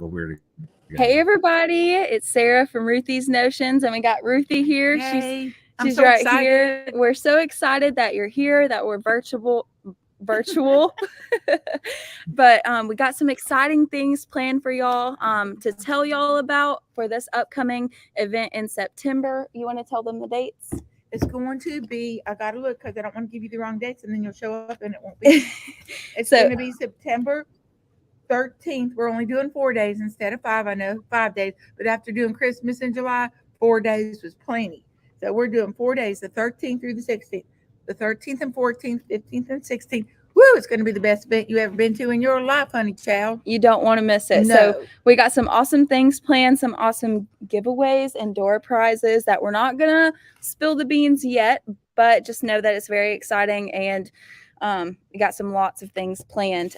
we're Hey together. everybody, it's Sarah from Ruthies Notions, and we got Ruthie here. Yay. I'm She's so right excited. here. We're so excited that you're here, that we're virtual. But we got some exciting things planned for y'all to tell y'all about for this upcoming event in September. You want to tell them the dates? It's going to be, I got to look because I don't want to give you the wrong dates and then you'll show up and it won't be. It's going to be September 13th. We're only doing 4 days instead of 5. I know 5 days, but after doing Christmas in July, 4 days was plenty. So we're doing 4 days, the 13th through the 16th, the 13th and 14th, 15th and 16th. Woo, it's going to be the best event you ever been to in your life, honey child. You don't want to miss it. No. So we got some awesome things planned, some awesome giveaways and door prizes that we're not going to spill the beans yet, but just know that it's very exciting, and we got lots of things planned.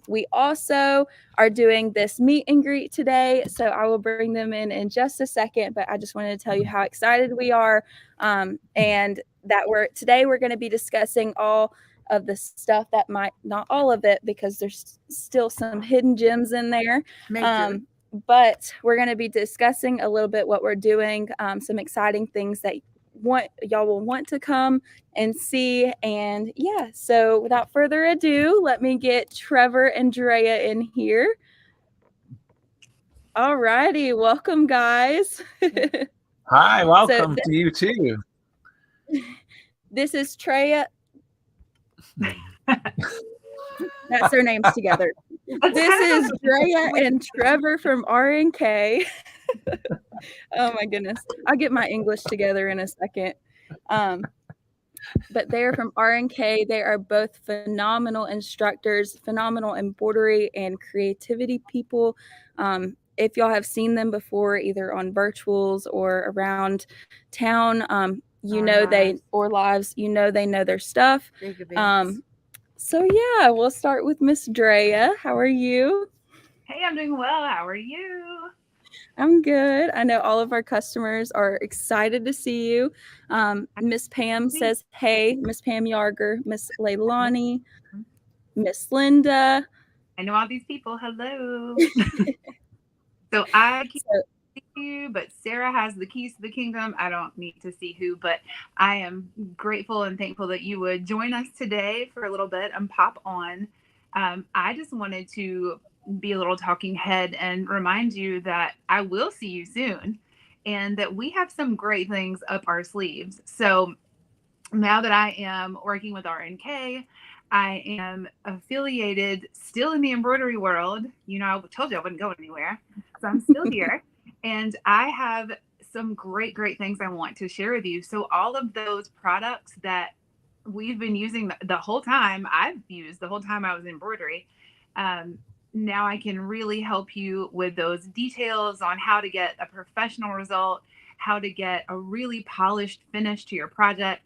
We also are doing this meet and greet today, so I will bring them in just a second, but I just wanted to tell you how excited we are, and that today we're going to be discussing all of the stuff that might, not all of it, because there's still some hidden gems in there. But we're going to be discussing a little bit what we're doing, some exciting things that y'all will want to come and see. And yeah, so without further ado, let me get Trevor and Drea in here. All righty, welcome guys. Hi, welcome to you too. This is Drea. That's their names together. This is Drea and Trevor from RNK. Oh my goodness. I'll get my English together in a second. But they're from RNK. They are both phenomenal instructors, phenomenal embroidery and creativity people. If y'all have seen them before, either on virtuals or around town, you know they know their stuff. So yeah, we'll start with Miss Drea. How are you? Hey, I'm doing well. How are you? I'm good. I know all of our customers are excited to see you. Miss Pam says, hey, Miss Pam Yarger, Miss Leilani, Miss Linda. I know all these people. Hello. So I can't see you, but Sarah has the keys to the kingdom. I don't need to see who, but I am grateful and thankful that you would join us today for a little bit and pop on. I just wanted to be a little talking head and remind you that I will see you soon and that we have some great things up our sleeves. So now that I am working with RNK, I am affiliated still in the embroidery world. You know, I told you I wouldn't go anywhere. So I'm still here. And I have some great things I want to share with you. So all of those products that we've been using the whole time, I've used the whole time I was in embroidery, now I can really help you with those details on how to get a professional result, how to get a really polished finish to your project.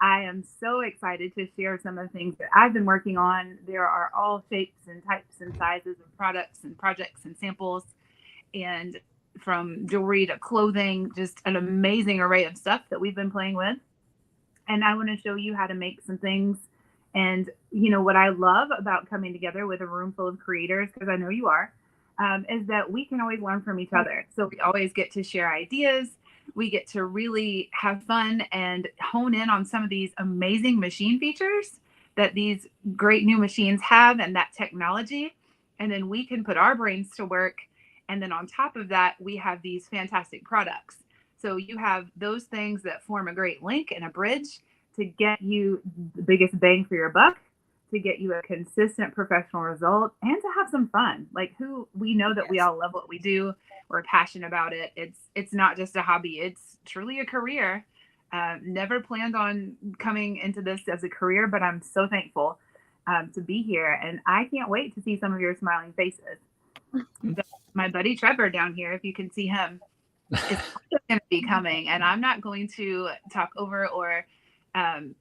I am so excited to share some of the things that I've been working on. There are all shapes and types and sizes of products and projects and samples, and from jewelry to clothing, just an amazing array of stuff that we've been playing with. And I want to show you how to make some things. And, you know, what I love about coming together with a room full of creators, because I know you are, is that we can always learn from each other. So we always get to share ideas. We get to really have fun and hone in on some of these amazing machine features that these great new machines have and that technology. And then we can put our brains to work. And then on top of that, we have these fantastic products. So you have those things that form a great link and a bridge to get you the biggest bang for your buck, to get you a consistent professional result, and to have some fun. Like, we know that we all love what we do. We're passionate about it. It's not just a hobby. It's truly a career. Never planned on coming into this as a career, but I'm so thankful to be here. And I can't wait to see some of your smiling faces. My buddy Trevor down here, if you can see him, is going to be coming. And I'm not going to talk over or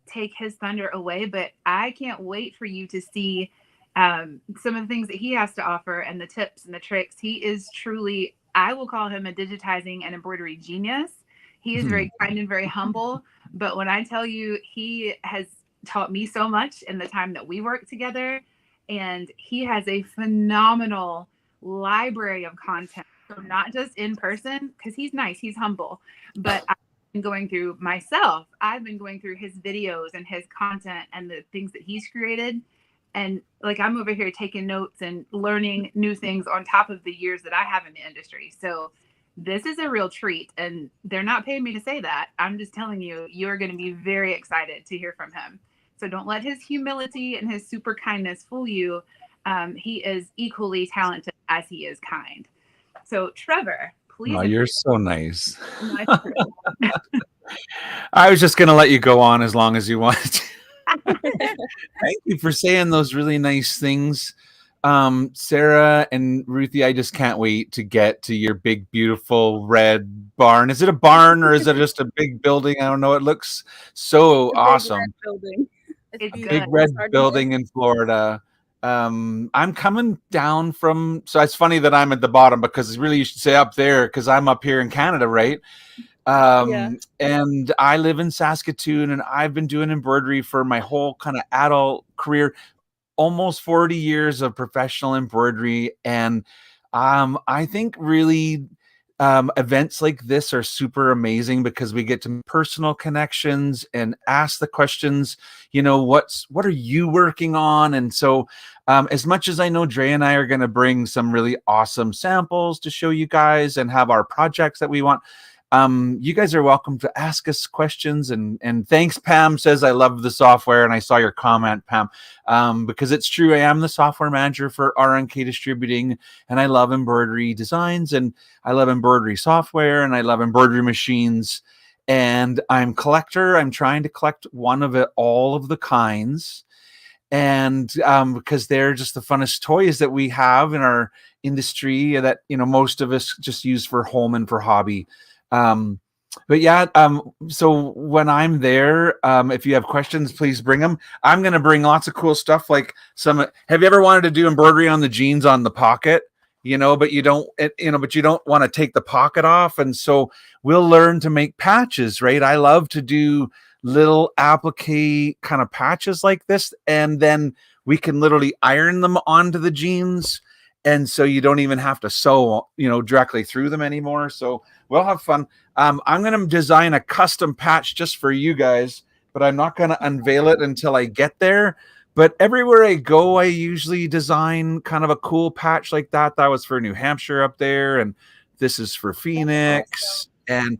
take his thunder away, but I can't wait for you to see some of the things that he has to offer and the tips and the tricks. He is truly, I will call him a digitizing and embroidery genius. He is very kind and very humble, but when I tell you, he has taught me so much in the time that we work together, and he has a phenomenal library of content. So not just in person, because he's nice, he's humble, but I've been going through myself. I've been going through his videos and his content and the things that he's created. And like, I'm over here taking notes and learning new things on top of the years that I have in the industry. So this is a real treat, and they're not paying me to say that. I'm just telling you, you're going to be very excited to hear from him. So don't let his humility and his super kindness fool you. He is equally talented as he is kind. So Trevor, please. Oh, you're so nice. I was just going to let you go on as long as you wanted to. Thank you for saying those really nice things. Sarah and Ruthie, I just can't wait to get to your big, beautiful red barn. Is it a barn or is it just a big building? I don't know. It looks so awesome. It's a big red building in Florida. I'm coming down from, so it's funny that I'm at the bottom because really you should say up there because I'm up here in Canada, right? And I live in Saskatoon, and I've been doing embroidery for my whole kind of adult career, almost 40 years of professional embroidery. And I think really events like this are super amazing because we get to personal connections and ask the questions, you know, what are you working on? And so as much as I know Drea and I are going to bring some really awesome samples to show you guys and have our projects that we want, you guys are welcome to ask us questions. And thanks, Pam says, I love the software. And I saw your comment, Pam, because it's true. I am the software manager for RNK Distributing, and I love embroidery designs, and I love embroidery software, and I love embroidery machines. And I'm collector. I'm trying to collect one of it, all of the kinds. And because they're just the funnest toys that we have in our industry that, you know, most of us just use for home and for hobby. But yeah, so when I'm there, if you have questions, please bring them. I'm going to bring lots of cool stuff. Like have you ever wanted to do embroidery on the jeans on the pocket, you know, but you don't want to take the pocket off. And so we'll learn to make patches, right? I love to do little applique kind of patches like this. And then we can literally iron them onto the jeans. And so you don't even have to sew, you know, directly through them anymore. So we'll have fun. I'm going to design a custom patch just for you guys, but I'm not going to unveil it until I get there. But everywhere I go, I usually design kind of a cool patch like that. That was for New Hampshire up there. And this is for Phoenix. And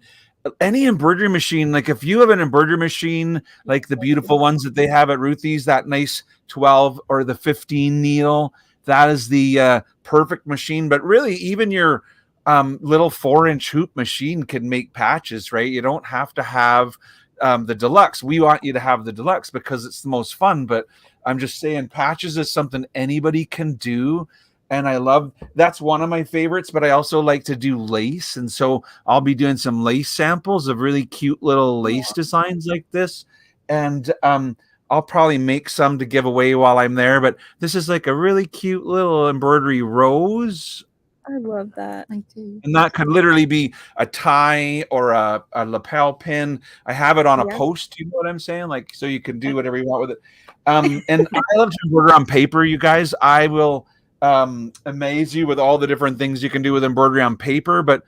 any embroidery machine, like if you have an embroidery machine, like the beautiful ones that they have at Ruthies, that nice 12 or the 15 needle, that is the perfect machine. But really, even your little 4-inch hoop machine can make patches, right? You don't have to have the deluxe. We want you to have the deluxe because it's the most fun. But I'm just saying, patches is something anybody can do. And I love, that's one of my favorites, but I also like to do lace. And so I'll be doing some lace samples of really cute little lace designs like this. And I'll probably make some to give away while I'm there, but this is like a really cute little embroidery rose. I love that. I do. And that could literally be a tie or a lapel pin. I have it on a post, you know what I'm saying? Like, so you can do whatever you want with it. And I love to embroider on paper, you guys. I will amaze you with all the different things you can do with embroidery on paper, but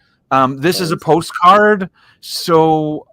this is a postcard. So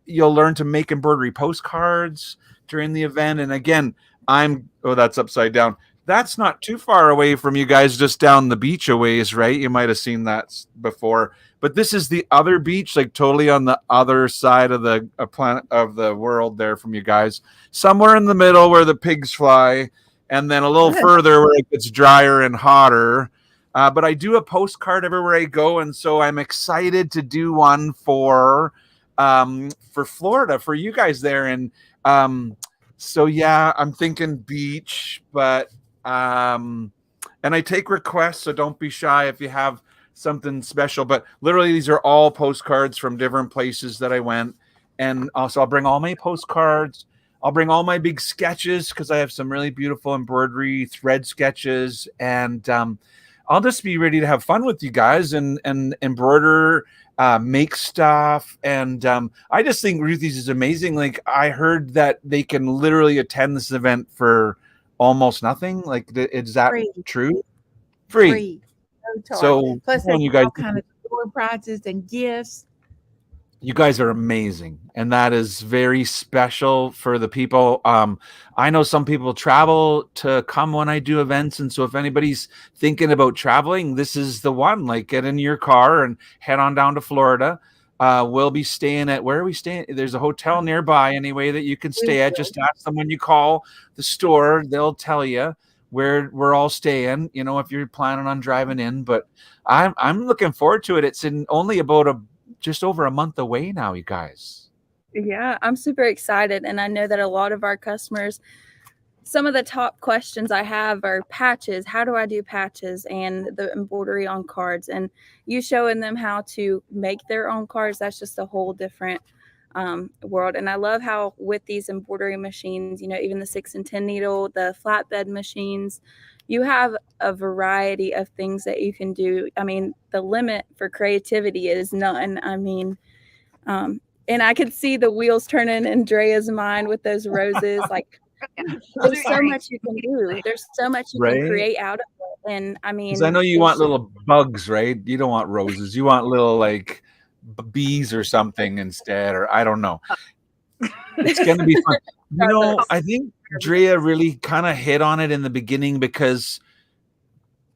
you'll learn to make embroidery postcards during the event. And again, that's upside down. That's not too far away from you guys, just down the beach a ways, right? You might have seen that before. But this is the other beach, like totally on the other side of the planet of the world there from you guys. Somewhere in the middle where the pigs fly, and then a little further where it gets drier and hotter. But I do a postcard everywhere I go, and so I'm excited to do one for Florida, for you guys there. And so yeah, I'm thinking beach, but and I take requests, so don't be shy if you have something special. But literally, these are all postcards from different places that I went. And also I'll bring all my postcards. I'll bring all my big sketches because I have some really beautiful embroidery thread sketches. And I'll just be ready to have fun with you guys and embroider, make stuff. And I just think Ruthies is amazing. Like, I heard that they can literally attend this event for almost nothing. Like, is that true? Free. No charge. So Plus, when they you get guys, all kind of store prizes and gifts. you guys are amazing, and that is very special for the people. I know some people travel to come when I do events, and so if anybody's thinking about traveling, this is the one. Like, get in your car and head on down to Florida. We'll be staying at, where are we staying? There's a hotel nearby anyway that you can We stay at. will. Just ask them when you call the store; they'll tell you where we're all staying. You know, if you're planning on driving in, but I'm looking forward to it. It's in only about just over a month away now, you guys. Yeah, I'm super excited. And I know that a lot of our customers, some of the top questions I have are patches. How do I do patches and the embroidery on cards? And you showing them how to make their own cards, that's just a whole different world. And I love how with these embroidery machines, you know, even the 6 and 10 needle, the flatbed machines, you have a variety of things that you can do. I mean, the limit for creativity is none. I mean, and I could see the wheels turning in Drea's mind with those roses. Like, there's so much you can do. There's so much you can Right? create out of it. And I Because I mean, know you want it's little bugs, right? You don't want roses. You want little like bees or something instead, or I don't know. It's gonna be fun. You know, I think Drea really kind of hit on it in the beginning because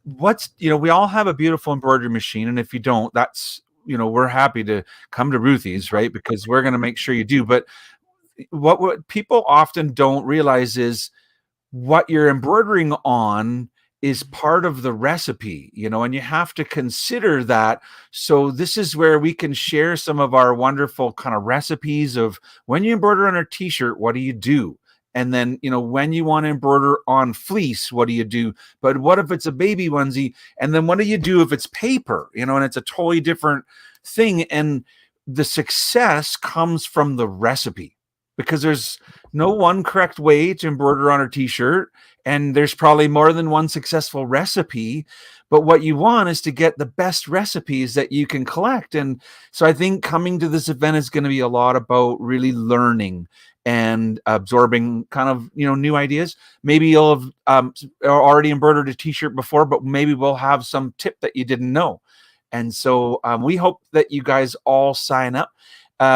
we all have a beautiful embroidery machine, and if you don't, that's we're happy to come to Ruthies, right? Because we're gonna make sure you do. But what people often don't realize is what you're embroidering on is part of the recipe, and you have to consider that. So this is where we can share some of our wonderful kind of recipes of when you embroider on a t-shirt, what do you do? And then, when you want to embroider on fleece, what do you do? But what if it's a baby onesie? And then what do you do if it's paper, and it's a totally different thing. And the success comes from the recipe, because there's no one correct way to embroider on a t-shirt, and there's probably more than one successful recipe. But what you want is to get the best recipes that you can collect. And so I think coming to this event is going to be a lot about really learning and absorbing kind of new ideas. Maybe you'll have already embroidered a t-shirt before, but maybe we'll have some tip that you didn't know. And so we hope that you guys all sign up.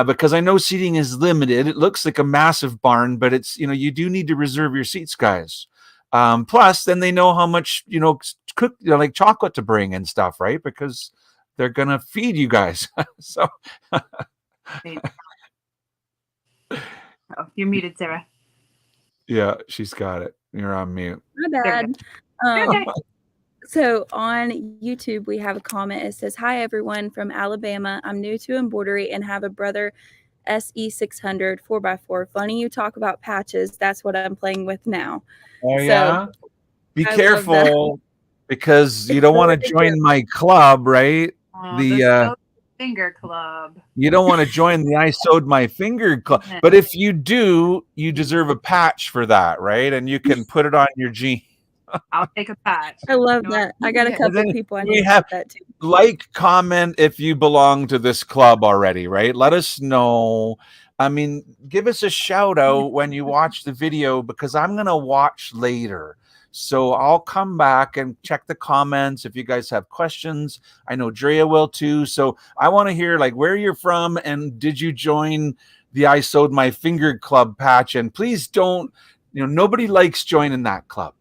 Because I know seating is limited. It looks like a massive barn, but it's, you do need to reserve your seats, guys. Plus, then they know how much, cook, like chocolate to bring and stuff, right? Because they're going to feed you guys. So, Oh, you're muted, Sarah. Yeah, she's got it. You're on mute. My bad. So on YouTube, we have a comment. It says, "Hi, everyone from Alabama. I'm new to embroidery and have a brother SE600 4x4. Funny you talk about patches. That's what I'm playing with now." Oh, So, yeah? Be I love careful, because you don't want to join my club, right? Oh, The the finger club. You don't want to join the I sewed my finger club. But if you do, you deserve a patch for that, right? And you can put it on your jeans. I'll take a patch. I love that. I got a couple people I know about that too. Like, comment if you belong to this club already, right? Let us know. I mean, give us a shout out when you watch the video, because I'm going to watch later. So I'll come back and check the comments if you guys have questions. I know Drea will too. So I want to hear like where you're from, and did you join the I Sewed My Finger Club patch? And please don't, nobody likes joining that club.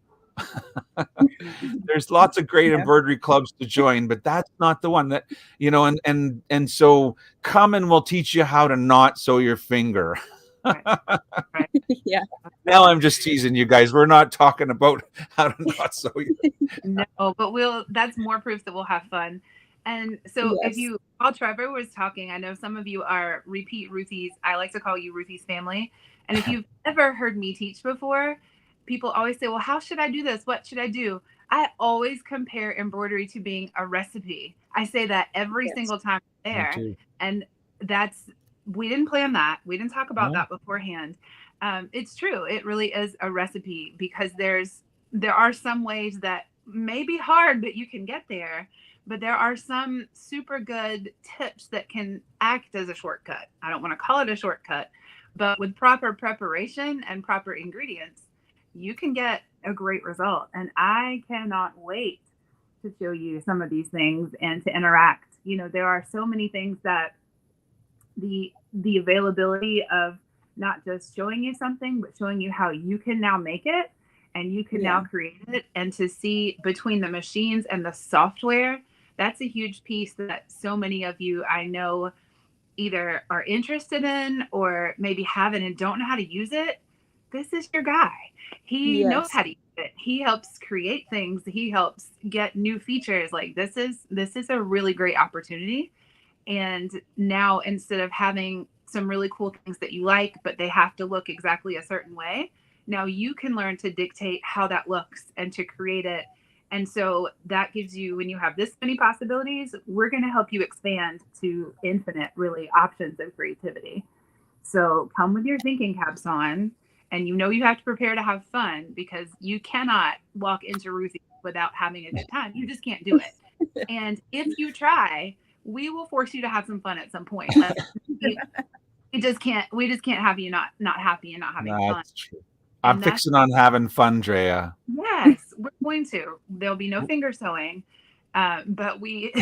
There's lots of great embroidery clubs to join, but that's not the one that, and so come and we'll teach you how to not sew your finger. Right. Yeah. Now I'm just teasing you guys. We're not talking about how to not sew your No, but that's more proof that we'll have fun. And so while Trevor was talking, I know some of you are repeat Ruthies. I like to call you Ruthies family. And if you've ever heard me teach before, people always say, well, how should I do this? What should I do? I always compare embroidery to being a recipe. I say that every single time I'm there. And we didn't plan that. We didn't talk about that beforehand. It's true. It really is a recipe, because there are some ways that may be hard, but you can get there. But there are some super good tips that can act as a shortcut. I don't want to call it a shortcut, but with proper preparation and proper ingredients, you can get a great result. And I cannot wait to show you some of these things and to interact. You know, there are so many things that the availability of not just showing you something, but showing you how you can now make it and you can now create it, and to see between the machines and the software, that's a huge piece that so many of you I know either are interested in or maybe haven't and don't know how to use it. This is your guy. He knows how to use it. He helps create things. He helps get new features. Like this is a really great opportunity. And now instead of having some really cool things that you like, but they have to look exactly a certain way, now you can learn to dictate how that looks and to create it. And so that gives you, when you have this many possibilities, we're going to help you expand to infinite, really, options of creativity. So come with your thinking caps on, and you know you have to prepare to have fun, because you cannot walk into Ruthies without having a good time. You just can't do it. And if you try, we will force you to have some fun at some point. Like, we just can't have you not happy and not having fun. That's true. I'm fixing on having fun, Drea. Yes, we're going to. There'll be no finger sewing, but we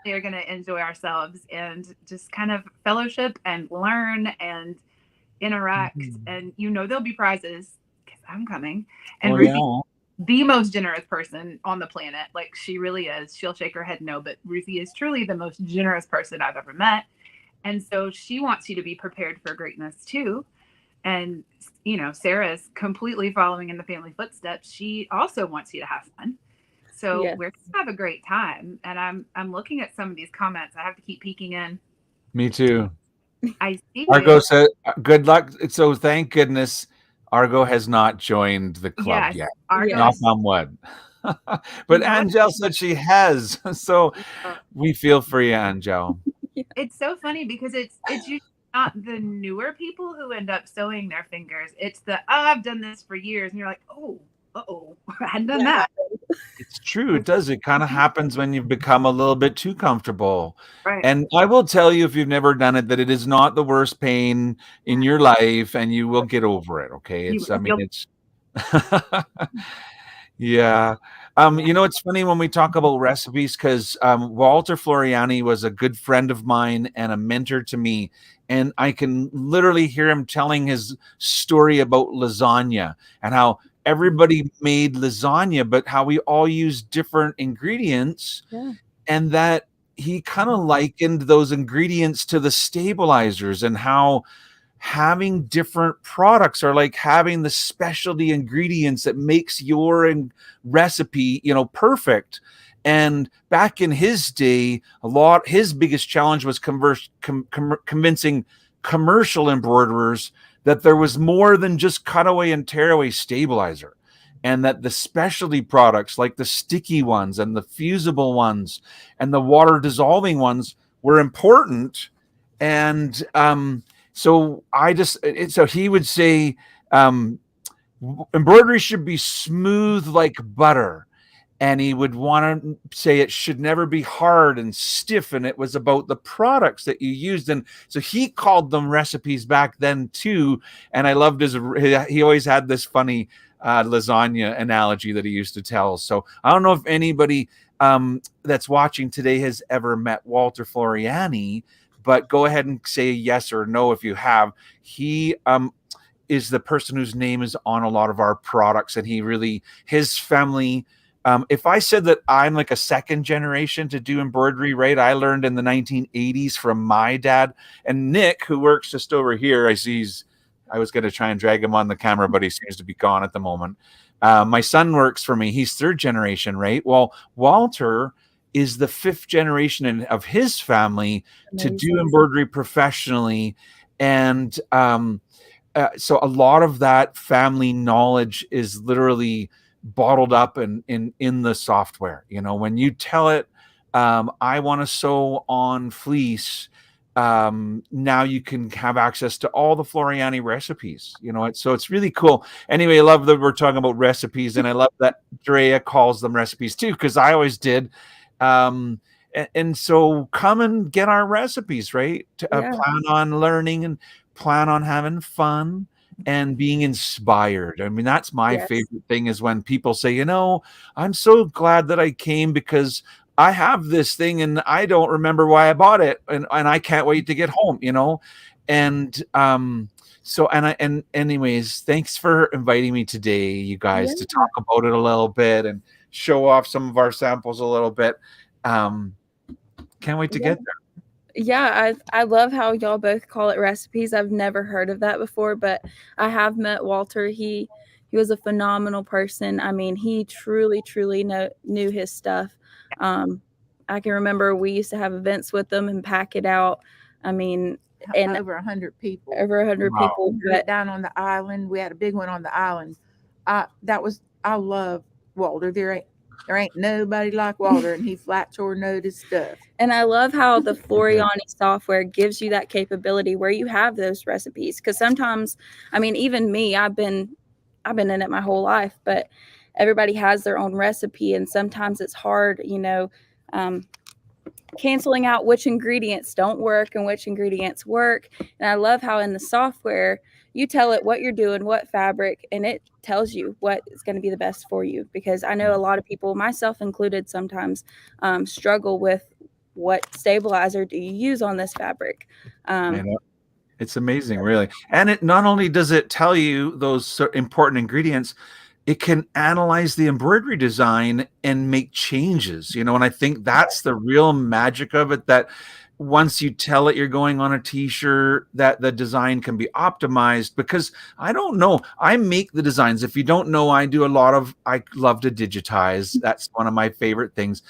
are going to enjoy ourselves and just kind of fellowship and learn and interact. And you know there'll be prizes because I'm coming. And Ruthie, the most generous person on the planet. Like, she really is. She'll shake her head no, but Ruthie is truly the most generous person I've ever met. And so she wants you to be prepared for greatness too. And, you know, Sarah's completely following in the family footsteps. She also wants you to have fun. So we're going to have a great time. And I'm looking at some of these comments. I have to keep peeking in. Me too. I see. Argo said, good luck. So thank goodness Argo has not joined the club yet. Knock on wood. But Angel said she has. So we feel for you, Angel. It's so funny because it's usually not the newer people who end up sewing their fingers. It's I've done this for years, and you're like, I hadn't done that. It's true. It does. It kind of happens when you've become a little bit too comfortable. Right. And I will tell you, if you've never done it, that it is not the worst pain in your life, and you will get over it. Okay. It's yeah. You know, it's funny when we talk about recipes, because Walter Floriani was a good friend of mine and a mentor to me. And I can literally hear him telling his story about lasagna and how everybody made lasagna, but how we all use different ingredients. And that he kind of likened those ingredients to the stabilizers, and how having different products are like having the specialty ingredients that makes your recipe, you know, perfect. And back in his day, his biggest challenge was convincing commercial embroiderers that there was more than just cutaway and tearaway stabilizer, and that the specialty products like the sticky ones and the fusible ones and the water dissolving ones were important. And so he would say embroidery should be smooth like butter. And he would want to say it should never be hard and stiff. And it was about the products that you used. And so he called them recipes back then too. And I loved he always had this funny lasagna analogy that he used to tell. So I don't know if anybody that's watching today has ever met Walter Floriani, but go ahead and say yes or no if you have. He is the person whose name is on a lot of our products. And his family, if I said that I'm like a second generation to do embroidery, right? I learned in the 1980s from my dad. And Nick, who works just over here, I was going to try and drag him on the camera, but he seems to be gone at the moment. My son works for me. He's third generation, right? Well, Walter is the fifth generation of his family to do embroidery professionally. And so a lot of that family knowledge is literally bottled up in the software. You know, when you tell it, I want to sew on fleece, now you can have access to all the Floriani recipes, you know. So it's really cool. Anyway, I love that we're talking about recipes, and I love that Drea calls them recipes too, because I always did. And so come and get our recipes, right? Plan on learning and plan on having fun. and being inspired. I mean, that's my Yes. favorite thing, is when people say, you know, I'm so glad that I came because I have this thing and I don't remember why I bought it, and I can't wait to get home, you know. And so and anyways, thanks for inviting me today, you guys, to talk about it a little bit and show off some of our samples a little bit. Can't wait to get there. Yeah, I love how y'all both call it recipes. I've never heard of that before, but I have met Walter. He was a phenomenal person. I mean, he truly knew his stuff. I can remember we used to have events with them and pack it out. I mean, and over 100 people. Over 100 Wow. people. But down on the island, we had a big one on the island. I love Walter. There ain't nobody like Walter, and he flat sure knows his stuff. And I love how the Floriani software gives you that capability where you have those recipes. Because sometimes, I mean, even me, I've been in it my whole life, but everybody has their own recipe, and sometimes it's hard, you know, canceling out which ingredients don't work and which ingredients work. And I love how in the software you tell it what you're doing, what fabric, and it tells you what is going to be the best for you. Because I know a lot of people, myself included, sometimes struggle with what stabilizer do you use on this fabric. It's amazing, really. And it not only does it tell you those important ingredients, it can analyze the embroidery design and make changes, you know. And I think that's the real magic of it, that once you tell it you're going on a t-shirt, that the design can be optimized. Because I don't know, I make the designs. If you don't know, I love to digitize. That's one of my favorite things.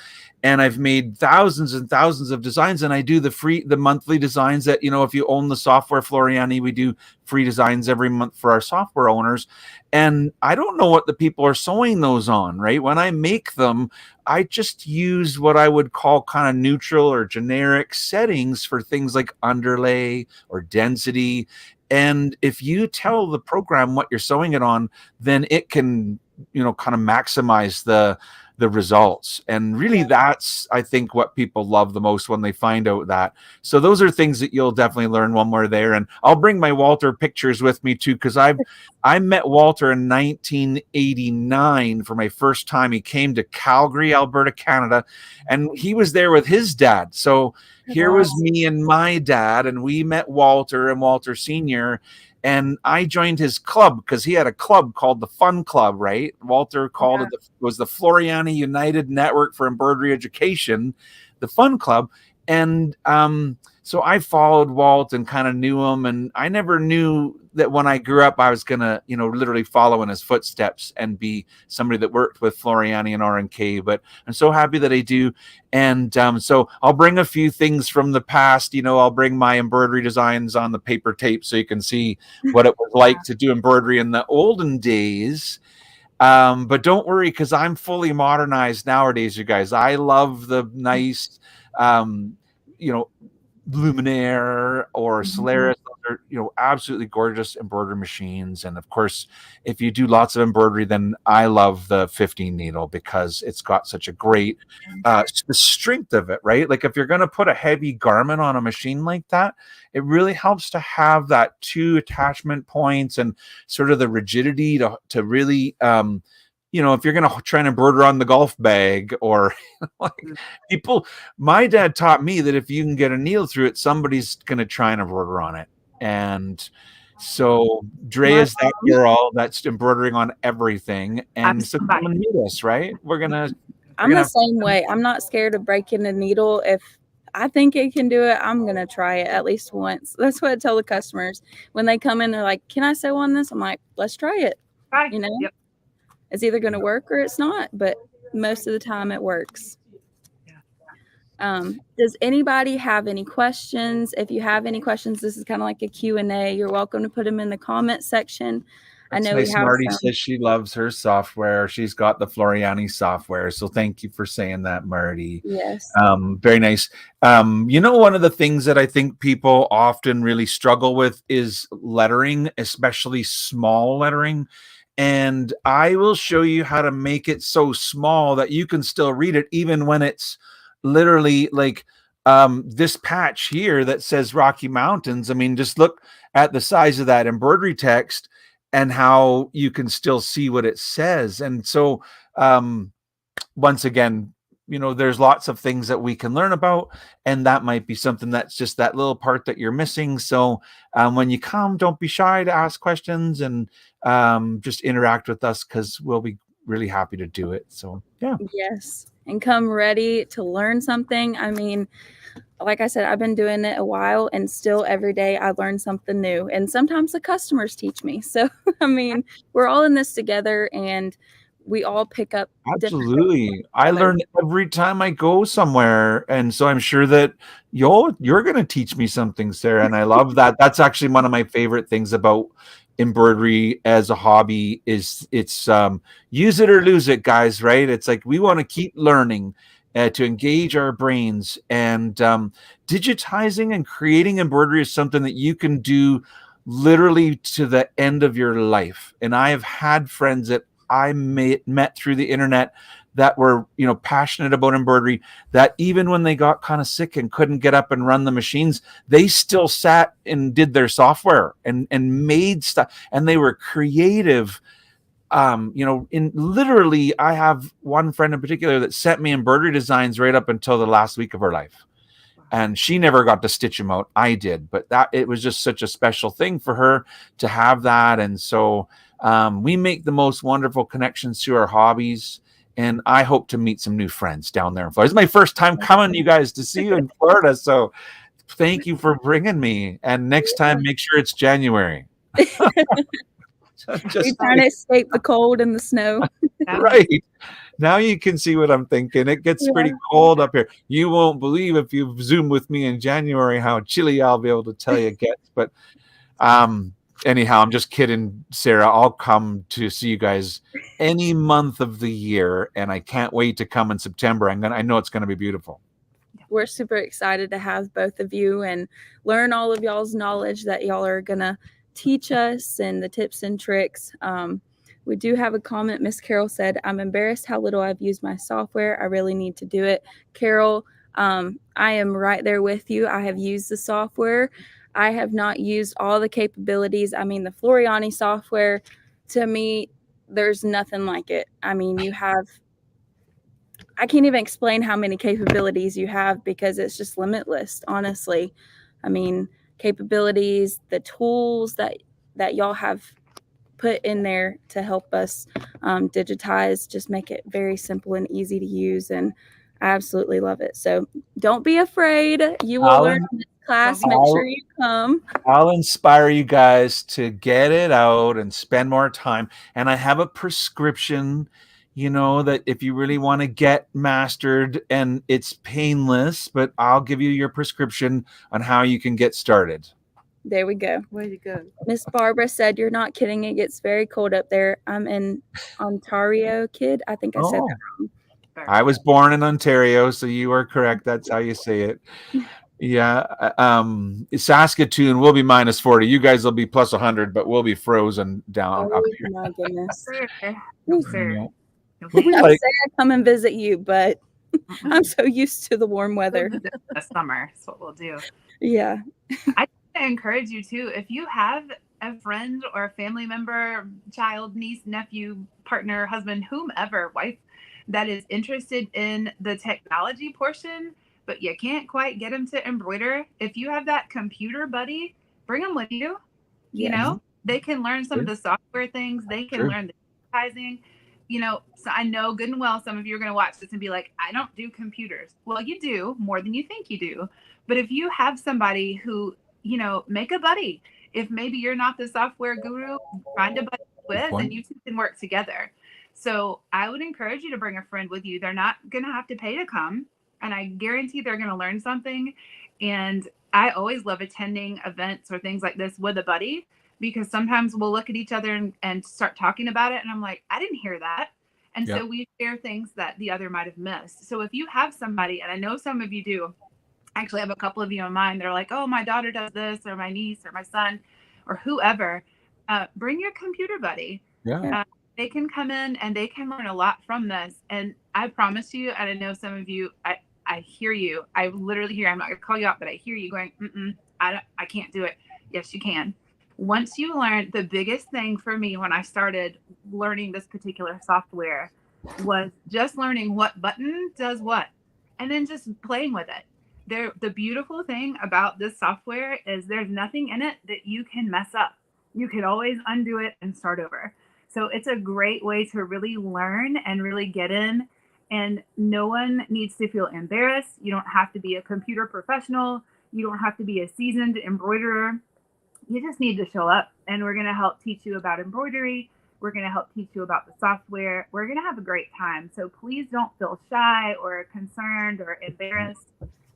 And I've made thousands and thousands of designs, and I do the monthly designs that, you know, if you own the software Floriani, we do free designs every month for our software owners. And I don't know what the people are sewing those on, right? When I make them, I just use what I would call kind of neutral or generic settings for things like underlay or density. And if you tell the program what you're sewing it on, then it can, you know, kind of maximize the results. And really, that's, I think, what people love the most when they find out that. So those are things that you'll definitely learn when we're there. And I'll bring my Walter pictures with me too, because I met Walter in 1989 for my first time. He came to Calgary, Alberta, Canada, and he was there with his dad. So here was me and my dad, and we met Walter and Walter Sr., and I joined his club because he had a club called the Fun Club, right? Walter called it was the Floriani United Network for Embroidery Education, the Fun Club. And so I followed Walt and kind of knew him. And I never knew that when I grew up, I was going to, you know, literally follow in his footsteps and be somebody that worked with Floriani and RNK. But I'm so happy that I do. And so I'll bring a few things from the past. You know, I'll bring my embroidery designs on the paper tape so you can see what it was like to do embroidery in the olden days. But don't worry, because I'm fully modernized nowadays, you guys. I love the nice, you know, Luminaire or Solaris. Those are, you know, absolutely gorgeous embroidery machines. And of course, if you do lots of embroidery, then I love the 15 needle because it's got such a great the strength of it, right? Like if you're going to put a heavy garment on a machine like that, it really helps to have that 2 attachment points and sort of the rigidity to really you know, if you're going to try and embroider on the golf bag or like people, my dad taught me that if you can get a needle through it, somebody's going to try and embroider on it. And so Drea is that girl that's embroidering on everything. And so come and meet us, right? I'm the same way. I'm not scared of breaking a needle. If I think it can do it, I'm going to try it at least once. That's what I tell the customers when they come in. They're like, can I sew on this? I'm like, let's try it. Right. You know? Yep. It's either going to work or it's not, but most of the time it works. Does anybody have any questions? If you have any questions, this is kind of like a Q&A. You're welcome to put them in the comment section. That's I know nice. Marty says she loves her software. She's got the Floriani software. So thank you for saying that, Marty. Yes. Very nice. You know, one of the things that I think people often really struggle with is lettering, especially small lettering. And I will show you how to make it so small that you can still read it, even when it's literally like this patch here that says Rocky Mountains. I mean, just look at the size of that embroidery text. and how you can still see what it says. And so, once again, there's lots of things that we can learn about, and that might be something that's just that little part that you're missing. So when you come, don't be shy to ask questions, and just interact with us, because we'll be really happy to do it. So yeah. Yes. And come ready to learn something. I mean, like I said, I've been doing it a while, and still every day I learn something new. And sometimes the customers teach me. So, I mean, we're all in this together, and we all pick up. Absolutely. I learn every time I go somewhere. And so I'm sure that you're going to teach me something, Sarah. And I love that. That's actually one of my favorite things about embroidery as a hobby is it's use it or lose it, guys, right? It's like we want to keep learning to engage our brains, and digitizing and creating embroidery is something that you can do literally to the end of your life. And I have had friends that I met through the internet that were, passionate about embroidery, that even when they got kind of sick and couldn't get up and run the machines, they still sat and did their software and made stuff, and they were creative. In literally, I have one friend in particular that sent me embroidery designs right up until the last week of her life. And she never got to stitch them out. I did, but it was just such a special thing for her to have that. And so we make the most wonderful connections through our hobbies. And I hope to meet some new friends down there in Florida. It's my first time coming, you guys, to see you in Florida. So thank you for bringing me. And next time, make sure it's January. You're trying to escape the cold and the snow. Right. Now you can see what I'm thinking. It gets pretty cold up here. You won't believe, if you Zoom with me in January, how chilly I'll be able to tell you it gets. But anyhow, I'm just kidding, Sarah. I'll come to see you guys any month of the year, and I can't wait to come in September. I know it's going to be beautiful. We're super excited to have both of you and learn all of y'all's knowledge that y'all are going to teach us, and the tips and tricks. We do have a comment. Miss Carol said, "I'm embarrassed how little I've used my software. I really need to do it." Carol, I am right there with you. I have used the software. I have not used all the capabilities. I mean, the Floriani software, to me, there's nothing like it. I mean, I can't even explain how many capabilities you have, because it's just limitless, honestly. I mean, capabilities, the tools that y'all have put in there to help us digitize, just make it very simple and easy to use, and I absolutely love it. So don't be afraid. You will learn in this class. Make sure you come. I'll inspire you guys to get it out and spend more time. And I have a prescription, that if you really want to get mastered, and it's painless, but I'll give you your prescription on how you can get started. There we go. Way to go. Miss Barbara said, "You're not kidding. It gets very cold up there." I'm in Ontario, kid. I think I said that wrong. I was born in Ontario, so you are correct. That's how you say it. Yeah. Saskatoon will be minus 40. You guys will be plus 100, but we'll be frozen down up here. My goodness. Yeah. I say I come and visit you, but I'm so used to the warm weather. The summer is what we'll do. Yeah. I encourage you too, if you have a friend or a family member, child, niece, nephew, partner, husband, whomever, wife, that is interested in the technology portion, but you can't quite get them to embroider, if you have that computer buddy, bring them with you. They can learn some of the software things. They can learn the advertising. So I know good and well some of you are going to watch this and be like, "I don't do computers." Well, you do more than you think you do. But if you have somebody who, make a buddy. If maybe you're not the software guru, find a buddy with, and you two can work together. So I would encourage you to bring a friend with you. They're not going to have to pay to come, and I guarantee they're going to learn something. And I always love attending events or things like this with a buddy, because sometimes we'll look at each other and start talking about it, and I'm like, "I didn't hear that." And so we share things that the other might have missed. So if you have somebody, and I know some of you do, I actually have a couple of you in mind, they're like, "Oh, my daughter does this, or my niece or my son or whoever," bring your computer buddy. They can come in and they can learn a lot from this. And I promise you, and I know some of you, I hear you. I literally hear, I'm not going to call you out, but I hear you going, I can't do it. Yes, you can. Once you learn, the biggest thing for me when I started learning this particular software was just learning what button does what, and then just playing with it. The beautiful thing about this software is there's nothing in it that you can mess up. You can always undo it and start over. So it's a great way to really learn and really get in. And no one needs to feel embarrassed. You don't have to be a computer professional. You don't have to be a seasoned embroiderer. You just need to show up, and we're going to help teach you about embroidery. We're going to help teach you about the software. We're going to have a great time. So please don't feel shy or concerned or embarrassed.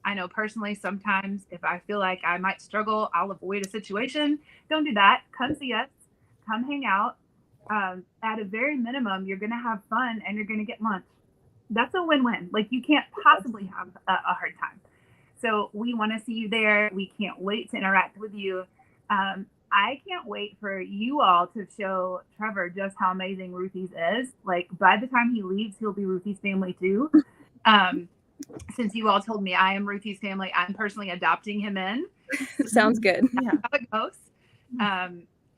I know personally, sometimes if I feel like I might struggle, I'll avoid a situation. Don't do that. Come see us. Come hang out. At a very minimum, you're going to have fun and you're going to get lunch. That's a win-win. Like, you can't possibly have a hard time. So we want to see you there. We can't wait to interact with you. I can't wait for you all to show Trevor just how amazing Ruthies is. Like, by the time he leaves, he'll be Ruthies family too. Since you all told me I am Ruthies family, I'm personally adopting him in. Sounds good. That's how it goes.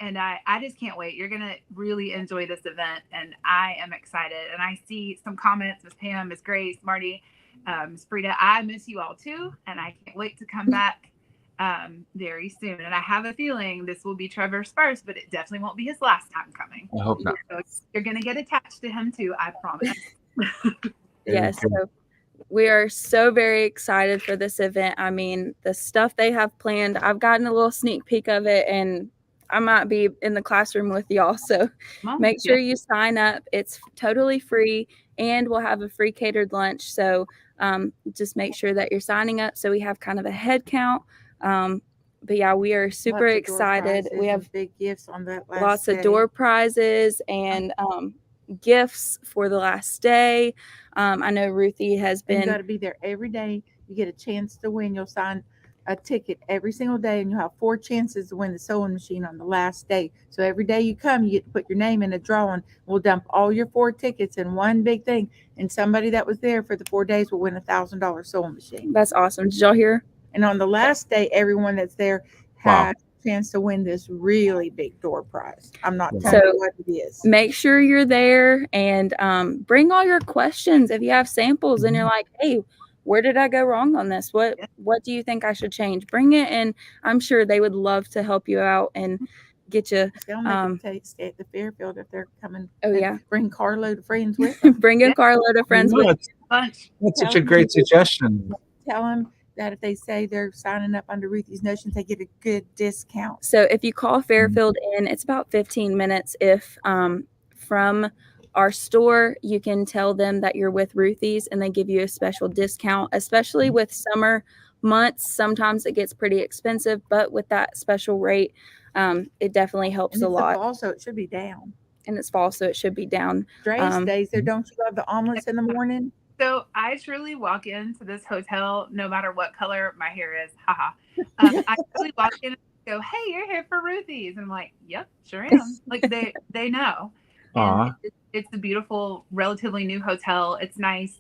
And I just can't wait. You're going to really enjoy this event, and I am excited. And I see some comments, Miss Pam, Miss Grace, Marty, Miss Frida. I miss you all too, and I can't wait to come back very soon. And I have a feeling this will be Trevor's first, but it definitely won't be his last time coming. I hope not. So you're going to get attached to him too, I promise. Yes. So we are so very excited for this event. I mean, the stuff they have planned, I've gotten a little sneak peek of it, and I might be in the classroom with y'all. So make sure you sign up. It's totally free, and we'll have a free catered lunch. So just make sure that you're signing up so we have kind of a head count. But yeah, we are super excited. We have big gifts on that last lots day. of door prizes and gifts for the last day. I know Ruthie has been. You got to be there every day. You get a chance to win. You'll sign a ticket every single day, and you'll have 4 chances to win the sewing machine on the last day. So every day you come, you get to put your name in a drawing. We'll dump all your 4 tickets in one big thing, and somebody that was there for the 4 days will win $1,000 sewing machine. That's awesome. Did y'all hear? And on the last day, everyone that's there has a chance to win this really big door prize. I'm not telling you what it is. Make sure you're there, and bring all your questions. If you have samples and you're like, hey, where did I go wrong on this? What do you think I should change? Bring it, and I'm sure they would love to help you out and get you. They'll make them stay at the Fairfield if they're coming. Oh yeah, bring a carload of friends with them. Bring a carload of friends with you. That's such a great suggestion. Tell them that if they say they're signing up under Ruthies Notions, they get a good discount. So if you call Fairfield in, it's about 15 minutes. If from our store, you can tell them that you're with Ruthies, and they give you a special discount, especially with summer months. Sometimes it gets pretty expensive, but with that special rate, it definitely helps a lot. Also, it should be down. And it's fall, so it should be down. Dre stays there. Don't you love the omelets in the morning? So I truly walk into this hotel, no matter what color my hair is. Haha. I truly walk in and go, hey, you're here for Ruthies. And I'm like, yep, sure am. Like they know. It's a beautiful, relatively new hotel. It's nice.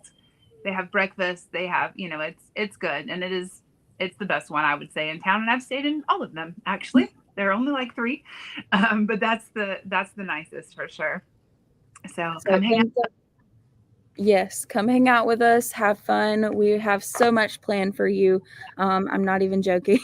They have breakfast. They have, it's good. And it's the best one, I would say, in town. And I've stayed in all of them, actually. There are only like 3. But that's the nicest for sure. So come hang out. Yes, come hang out with us. Have fun. We have so much planned for you. I'm not even joking.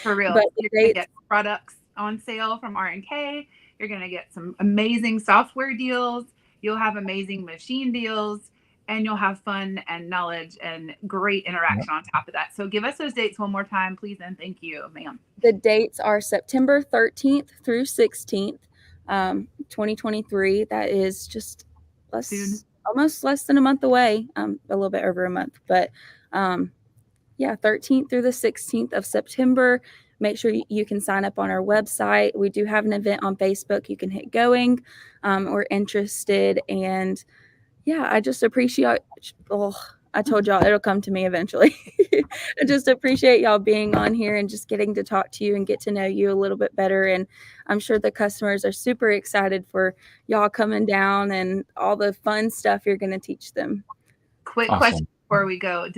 For real. But you're going to get products on sale from RNK. You're going to get some amazing software deals. You'll have amazing machine deals, and you'll have fun and knowledge and great interaction on top of that. So give us those dates one more time, please, and thank you, ma'am. The dates are September 13th through 16th, 2023. That is just almost less than a month away, a little bit over a month. But 13th through the 16th of September. Make sure you can sign up on our website. We do have an event on Facebook. You can hit going or interested. And yeah, I just appreciate, I told y'all it'll come to me eventually. I just appreciate y'all being on here and just getting to talk to you and get to know you a little bit better. And I'm sure the customers are super excited for y'all coming down and all the fun stuff you're going to teach them. Quick question before we go.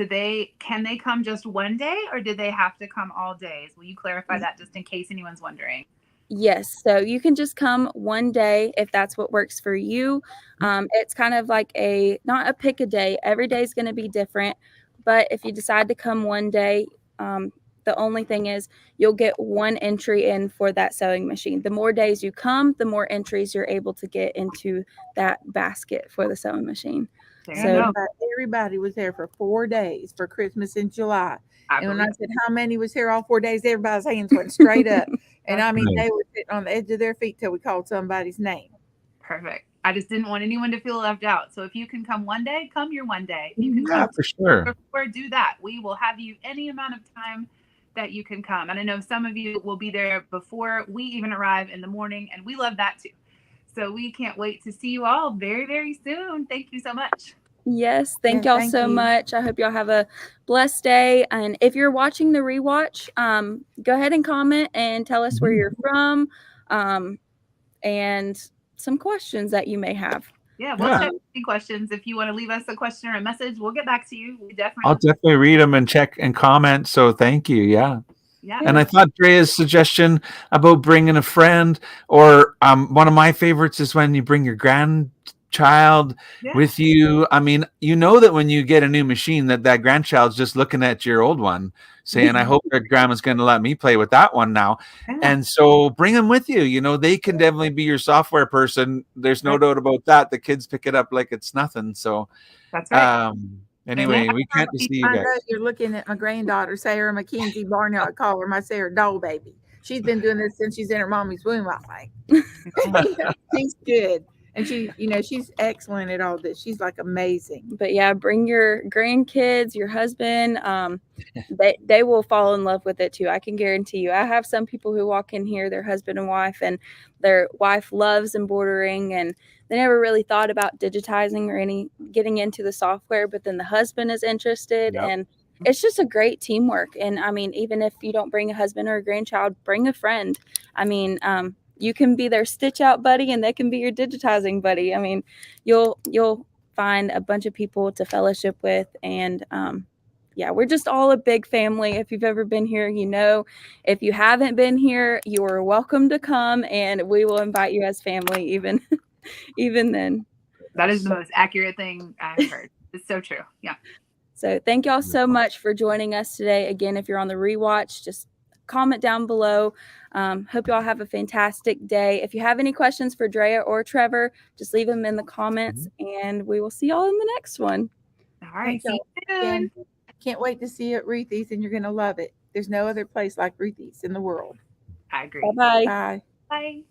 Can they come just one day, or do they have to come all days? Will you clarify that just in case anyone's wondering? Yes, so you can just come one day if that's what works for you. It's kind of like not a pick a day. Every day is going to be different, but if you decide to come one day, the only thing is you'll get one entry in for that sewing machine. The more days you come, the more entries you're able to get into that basket for the sewing machine. So everybody was there for 4 days for Christmas in July. And when I believe said how many was here all 4 days, everybody's hands went straight up. And I mean, Right. they were sitting on the edge of their feet till we called somebody's name. perfect. I just didn't want anyone to feel left out. So if you can come one day, come your one day. If you can Yeah, come for sure. before, do that. We will have you any amount of time that you can come. And I know some of you will be there before we even arrive in the morning, and we love that too. So we can't wait to see you all very, very soon. Thank you so much. Yes, thank y'all thank so you. much. I hope y'all have a blessed day. And if you're watching the rewatch, go ahead and comment and tell us where you're from, and some questions that you may have. Yeah, we'll check any questions. If you want to leave us a question or a message, we'll get back to you. I'll definitely read them and check and comment. So thank you. Yeah. Yeah. And I thought Drea's suggestion about bringing a friend, or one of my favorites is when you bring your grandchild with you. I mean, you know that when you get a new machine, that grandchild's just looking at your old one saying, I hope their grandma's going to let me play with that one now. Yeah. And so bring them with you. You know, they can definitely be your software person. There's no doubt about that. The kids pick it up like it's nothing. So that's right. Anyway, we can't see you guys. I know you're looking at my granddaughter, Sarah McKenzie Barney. I call her my Sarah doll baby. She's been doing this since she's in her mommy's womb, I think. She's good. And she's excellent at all this. She's like amazing. But yeah, bring your grandkids, your husband. They will fall in love with it too. I can guarantee you. I have some people who walk in here, their husband and wife, and their wife loves embroidering, and they never really thought about digitizing or getting into the software. But then the husband is interested, and it's just a great teamwork. And I mean, even if you don't bring a husband or a grandchild, bring a friend. I mean, you can be their stitch out buddy, and they can be your digitizing buddy. I mean, you'll find a bunch of people to fellowship with, and yeah, we're just all a big family. If you've ever been here, you know. If you haven't been here, you are welcome to come, and we will invite you as family even then. That is the most accurate thing I've heard. It's so true. Yeah. So thank y'all so much for joining us today. Again, if you're on the rewatch, just comment down below. Hope y'all have a fantastic day. If you have any questions for Drea or Trevor, just leave them in the comments, and we will see y'all in the next one. All right. See you soon. Can't wait to see you at Ruthies, and you're going to love it. There's no other place like Ruthies in the world. I agree. Bye-bye. Bye. Bye.